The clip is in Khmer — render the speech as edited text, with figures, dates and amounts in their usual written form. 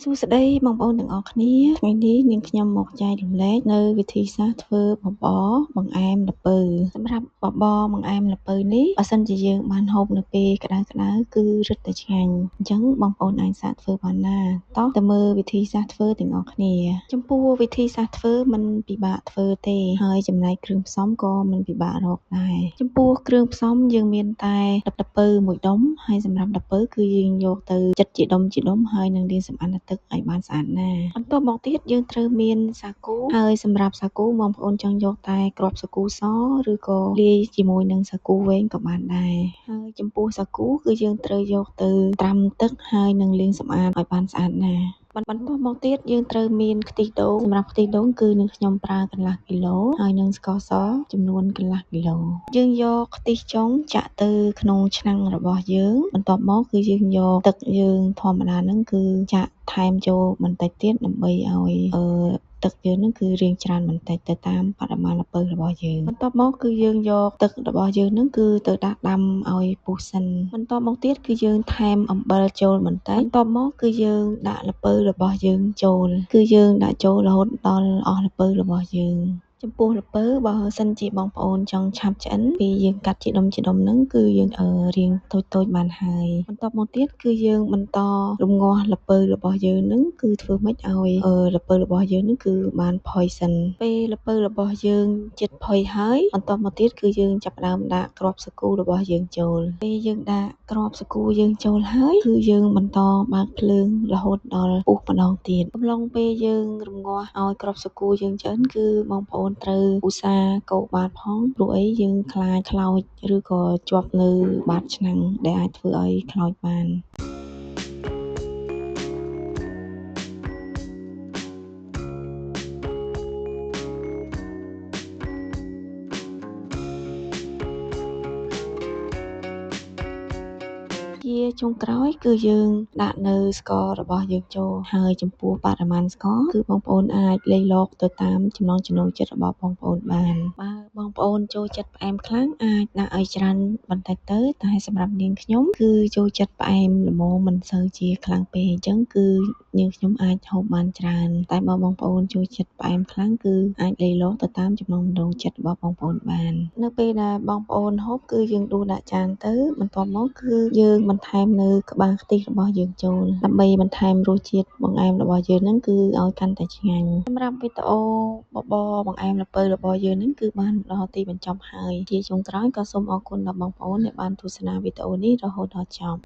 សួស្តីបងប្អូនទាំងអស់គ្នាថ្ងៃនេះនាងខ្ញុំមកចែករំលែកនៅវិធីសាស្ត្រធ្វើបបរបង្អែមល្ពៅសម្រាប់បបរបង្អែមល្ពៅនេះបើសិនជាយើងបានហូបនៅពេលក្តៅគឺរឹតតែឆ្ងាញ់អញ្ចឹងបងប្អូនអាចសាកធ្វើបានណាតោះទៅមើលវិធីសាស្ត្រធ្វើទាំងអស់គ្នាចំពោះវិធីសាស្ត្រធ្វើมันពិបាកធ្វើទេហើយចំណែកគ្រឿងផ្សំក៏មិនពិបាករកដែរចំពោះគ្រឿងផ្សំយើងមានតែល្ពៅមួយដុំហើយសម្រាប់ល្ពៅគឺយើងយកទៅចិតជាដុំហើយនឹងលាងសម្អាតទឹកឲ្យបានស្អាតណាបន្ទាប់មកទៀតយើងត្រូវមានសាគូហើយសម្រាប់សាគូបងប្អូនចង់យកតែគ្រាប់សាគូសឬក៏លាយជាមួយនឹងសាគូវែងក៏បានដែរហើយចំពោះសាគូគឺយើងត្រូវយកទៅត្រាំទឹកហើយនឹងលាងសម្អាតឲ្យបានស្អាតណាបន្ទាប់មកទៀតយើងត្រូវមានខ្ទិះដូងសម្រាប់ខ្ទិះដូងគឺនឹងខ្ញុំប្រើកន្លះគីឡូហើយនឹងស្ករសចំនួនកន្លះគីឡូយើងយកខ្ទិះចុងចាក់ទៅក្នុងឆ្នាំងរបស់យើងបន្ទាប់មកគឺយើងយកទឹកយើងធម្មតាហ្នឹងគឺចាក់ថែមចូលបន្តិចទៀតដើម្បីឲ្យទឹកយើងហ្នឹងគឺរាងច្រើនបន្តិចទៅតាមបរិមាណល្ពៅរបស់យើងបន្ទាប់មកគឺយើងយកទឹករបស់យើងហ្នឹងគឺទៅដាក់ដាំឲ្យពុះសិនបន្ទាប់មកទៀតគឺយើងថែមអំបិលចូលបន្តិចបន្ទាប់មកគឺយើងដាក់ល្ពៅរបស់យើងចូលគឺយើងដាក់ចូលរហូតដល់អស់ល្ពៅរបស់យើងចំពោះល្ពៅបើសិនជាបងប្អូនចង់ឆាប់ឆ្អិនពេលយើងកាត់ជាដុំហ្នឹងគឺយើងរៀងតូចបានហើយបន្ទាប់មកទៀតគឺយើងបន្តរំងាស់ល្ពៅរបស់យើងហ្នឹងគឺធ្វើម៉េចឲ្យល្ពៅរបស់យើងហ្នឹងគឺបានផុយសិនពេលល្ពៅរបស់យើងជិតផុយហើយបន្ទាប់មកទៀតគឺយើងចាប់ផ្ដើមដាក់គ្រាប់សាគូរបស់យើងចូលពេលយើងដាក់គ្រាប់សាគូយើងចូលហើយគឺយើងបន្តបើកភ្លើងរហូតដល់ពុះម្ដងទៀតកំឡុងពេលយើងរំងាស់ឲ្យគ្រាប់សាគូយើងឆ្អិនគឺបងប្អូនត្រូវឧស្សាហ៍កូរបាតផងព្រោះអីយើងខ្លាចខ្លោចឬក៏ជាប់នៅបាតឆ្នាំងដែលអាចធ្វើឲ្យខ្លោចបានជាចុងក្រោយគឺយើងដាក់នៅស្កររបស់យើងចូលហើយចំពោះបរិមាណស្ករគឺបងប្អូនអាចលៃលកទៅតាមចំណង់ចំណូលចិត្តរបស់បងប្អូនបានបើបងប្អូនចូលចិត្តផ្អែមខ្លាំងអាចដាក់ឲ្យច្រើនបន្តិចទៅតែសម្រាប់នាងខ្ញុំគឺចូលចិត្តផ្អែមល្មមមិនសូវជាខ្លាំងពេកអញ្ចឹងគឺនាងខ្ញុំអាចហូបបានច្រើនតែបើបងប្អូនចូលចិត្តផ្អែមខ្លាំងគឺអាចលៃលកទៅតាមចំណង់ចំណូលចិត្តរបស់បងប្អូនបាននៅពេលដែលបងប្អូនហូបគឺយើងដួសដាក់ចានទៅបន្ទាប់មកគឺយើងបន្ថែមនៅក្បាលខ្ទិះរបស់យើងចូលដើម្បីបន្ថែមរសជាតិបង្អែមរបស់យើងហ្នឹងគឺឲ្យកាន់តែឆ្ងាញ់សម្រាប់វីដេអូបបរបង្អែមល្ពៅរបស់យើងហ្នឹងគឺបានដល់ទីបញ្ចប់ហើយជាចុងក្រោយក៏សូមអរគុណដល់បងប្អូនដែលបានទស្សនាវីដេអូនេះរហូតដល់ចប់